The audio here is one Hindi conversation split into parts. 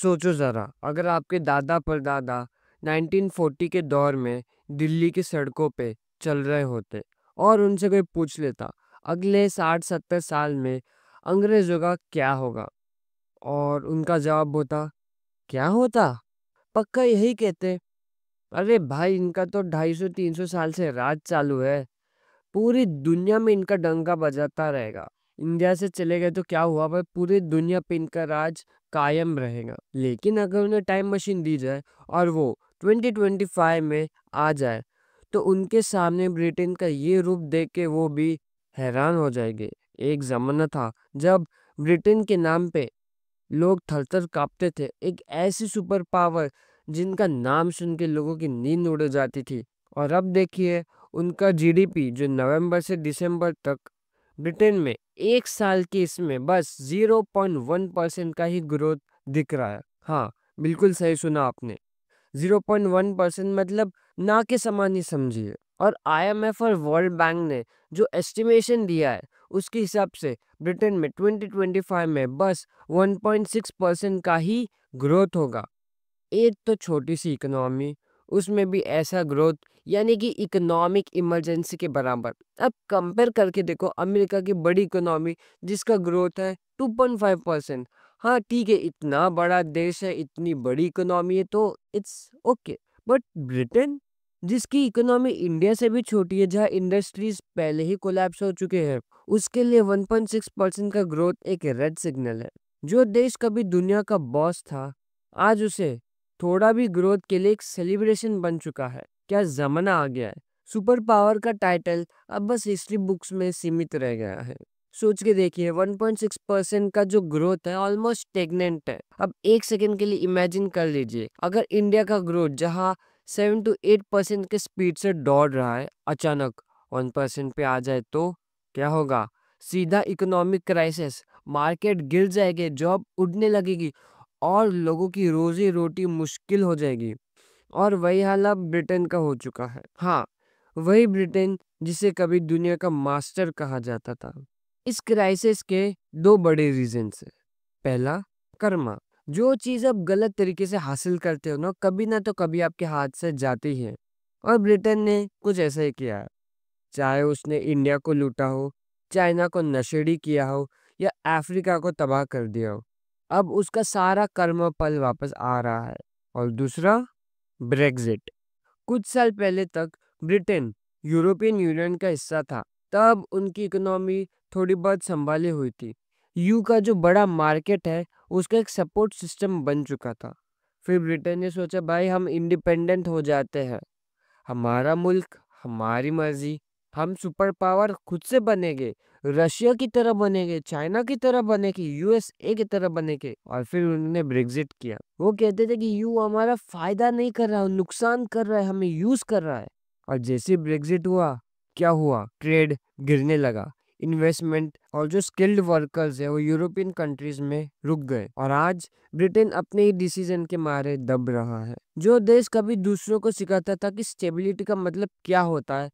सोचो ज़रा, अगर आपके दादा परदादा 1940 के दौर में दिल्ली की सड़कों पे चल रहे होते और उनसे कोई पूछ लेता, अगले 60-70 साल में अंग्रेज़ों का क्या होगा? और उनका जवाब होता, क्या होता? पक्का यही कहते, अरे भाई इनका तो 250-300 साल से राज चालू है, पूरी दुनिया में इनका डंका बजाता रहेगा। इंडिया से चले गए तो क्या हुआ, पर पूरी दुनिया पे इनका राज कायम रहेगा। लेकिन अगर उन्हें टाइम मशीन दी जाए और वो 2025 में आ जाए, तो उनके सामने ब्रिटेन का ये रूप देख के वो भी हैरान हो जाएंगे। एक जमाना था जब ब्रिटेन के नाम पे लोग थर-थर काँपते थे। एक ऐसी सुपर पावर जिनका नाम सुन के लोगों की नींद उड़ जाती थी। और अब देखिए, उनका जीडीपी जो नवंबर से दिसंबर तक ब्रिटेन में 1 साल की इसमें बस 0.1% का ही ग्रोथ दिख रहा है। हाँ, बिल्कुल सही सुना आपने। 0.1% मतलब ना के समान ही समझिए। और आईएमएफ और वर्ल्ड बैंक ने जो एस्टिमेशन दिया है, उसके हिसाब से ब्रिटेन में 2025 में बस 1.6% का ही ग्रोथ होगा। एक तो छोटी सी इकोनॉमी, उसमें भी ऐसा ग्रोथ, यानी कि इकोनॉमिक इमरजेंसी के बराबर। अब कंपेयर करके देखो अमेरिका की बड़ी इकोनॉमी जिसका ग्रोथ है 2.5%। हाँ ठीक है, इतना बड़ा देश है, इतनी बड़ी इकोनॉमी है तो इट्स ओके। बट ब्रिटेन, जिसकी इकोनॉमी इंडिया से भी छोटी है, जहाँ इंडस्ट्रीज पहले ही कोलैप्स हो चुके हैं, उसके लिए 1.6% का ग्रोथ एक रेड सिग्नल है। जो देश कभी दुनिया का बॉस था, आज उसे थोड़ा भी ग्रोथ के लिए एक सेलिब्रेशन बन चुका है। क्या जमाना आ गया है। सुपर पावर का टाइटल अब बस हिस्ट्री बुक्स में सीमित रह गया है। सोच के देखिए, 1.6% का जो ग्रोथ है ऑलमोस्ट स्टेगनेंट है। अब एक सेकंड के लिए इमेजिन कर लीजिए, अगर इंडिया का ग्रोथ जहां 7 to 8% के स्पीड से दौड़ रहा है, अचानक 1% पे आ जाए तो क्या होगा? सीधा इकोनॉमिक क्राइसिस, मार्केट गिर जाएगी, जॉब उड़ने लगेगी और लोगों की रोजी रोटी मुश्किल हो जाएगी। और वही हाल अब ब्रिटेन का हो चुका है। हाँ, वही ब्रिटेन जिसे कभी दुनिया का मास्टर कहा जाता था। इस क्राइसिस के दो बड़े रीजंस हैं। पहला, कर्मा। जो चीज़ आप गलत तरीके से हासिल करते हो ना तो कभी आपके हाथ से जाती ही है। और ब्रिटेन ने कुछ ऐसा ही किया है। चाहे उसने इंडिया को लूटा हो, चाइना को नशेड़ी किया हो या अफ्रीका को तबाह कर दिया हो, अब उसका सारा कर्म फल वापस आ रहा है। और दूसरा, ब्रेग्जिट। कुछ साल पहले तक ब्रिटेन यूरोपियन यूनियन का हिस्सा था, तब उनकी इकोनॉमी थोड़ी बहुत संभाली हुई थी। यू का जो बड़ा मार्केट है, उसका एक सपोर्ट सिस्टम बन चुका था। फिर ब्रिटेन ने सोचा, भाई हम इंडिपेंडेंट हो जाते हैं, हमारा मुल्क, हमारी मर्जी, हम सुपर पावर खुद से बनेंगे, रशिया की तरह बनेंगे, चाइना की तरह बनेंगे, यूएसए की तरह बनेंगे। और फिर उन्होंने ब्रेग्जिट किया। वो कहते थे कि यू हमारा फायदा नहीं कर रहा, नुकसान कर रहा है, हमें यूज कर रहा है। और जैसे ब्रेग्जिट हुआ, क्या हुआ? ट्रेड गिरने लगा, इन्वेस्टमेंट और जो स्किल्ड वर्कर्स है वो यूरोपियन कंट्रीज में रुक गए। और आज ब्रिटेन अपने ही डिसीजन के मारे दब रहा है। जो देश कभी दूसरों को सिखाता था कि स्टेबिलिटी का मतलब क्या होता है,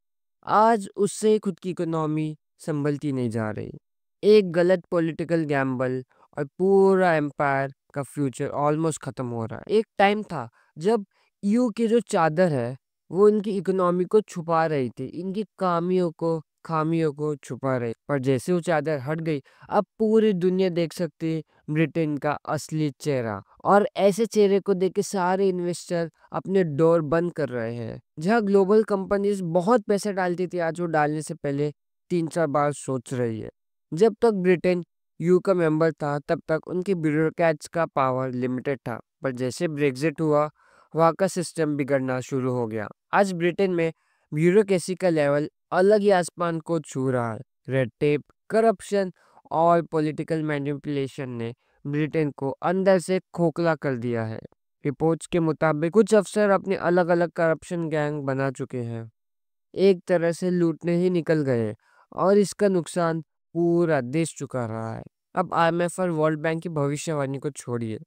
आज उससे खुद की इकोनॉमी संभलती नहीं जा रही। एक गलत पॉलिटिकल गैम्बल और पूरा एम्पायर का फ्यूचर ऑलमोस्ट खत्म हो रहा है। एक टाइम था जब यू की जो चादर है वो इनकी इकोनॉमी को छुपा रही थी, इनकी खामियों को छुपा रही। पर जैसे वो चादर हट गई, अब पूरी दुनिया देख सकती है ब्रिटेन का असली चेहरा। और ऐसे चेहरे को देख के सारे इन्वेस्टर अपने डोर बंद कर रहे हैं। जहाँ ग्लोबल कंपनीज बहुत पैसे डालती थी, आज वो डालने से पहले 3-4 बार सोच रही है। जब तक ब्रिटेन यू का मेंबर था, तब तक उनके ब्यूरोक्रेट्स का पावर लिमिटेड था। पर जैसे ब्रेग्जिट हुआ, वहाँ का सिस्टम बिगड़ना शुरू हो गया। आज ब्रिटेन में ब्यूरोक्रेसी का लेवल अलग ही आसमान को छू रहा है। रेड टेप, करप्शन और पॉलिटिकल मैनिपुलेशन ने ब्रिटेन को अंदर से खोखला कर दिया है। रिपोर्ट्स के मुताबिक कुछ अफसर अपने अलग-अलग करप्शन गैंग बना चुके हैं, एक तरह से लूटने ही निकल गए और इसका नुकसान पूरा देश चुका रहा है। अब आईएमएफ और वर्ल्ड बैंक की भविष्यवाणी को छोड़िए,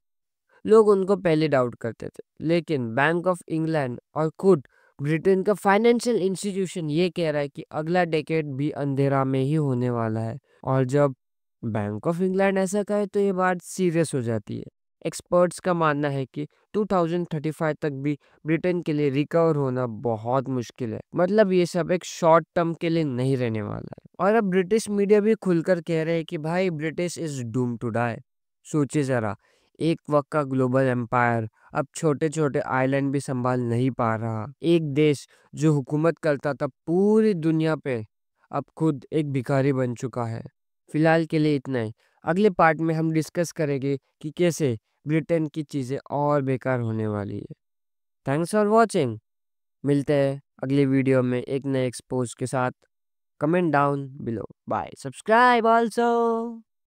लोग उनको पहले डाउट करते थे, लेकिन बैंक ऑफ इंग्लैंड और खुद ब्रिटेन का फाइनेंशियल इंस्टीट्यूशन ये कह रहा है कि अगला डेकेड भी अंधेरा में ही होने वाला है। और जब बैंक ऑफ इंग्लैंड ऐसा कहे तो ये बात सीरियस हो जाती है। एक्सपर्ट्स का मानना है कि 2035 तक भी ब्रिटेन के लिए रिकवर होना बहुत मुश्किल है। मतलब ये सब एक शॉर्ट टर्म के लिए नहीं रहने वाला है। और अब ब्रिटिश मीडिया भी खुलकर कह रहे हैं कि भाई British is doom to die. सोचिए जरा, एक वक्त का ग्लोबल एम्पायर अब छोटे छोटे आइलैंड भी संभाल नहीं पा रहा। एक देश जो हुकूमत करता था पूरी दुनिया पे, अब खुद एक भिखारी बन चुका है। फिलहाल के लिए इतना ही। अगले पार्ट में हम डिस्कस करेंगे कि कैसे ब्रिटेन की चीज़ें और बेकार होने वाली है। Thanks for watching. मिलते हैं अगले वीडियो में एक नए एक्सपोज के साथ। Comment down below. Bye, subscribe also.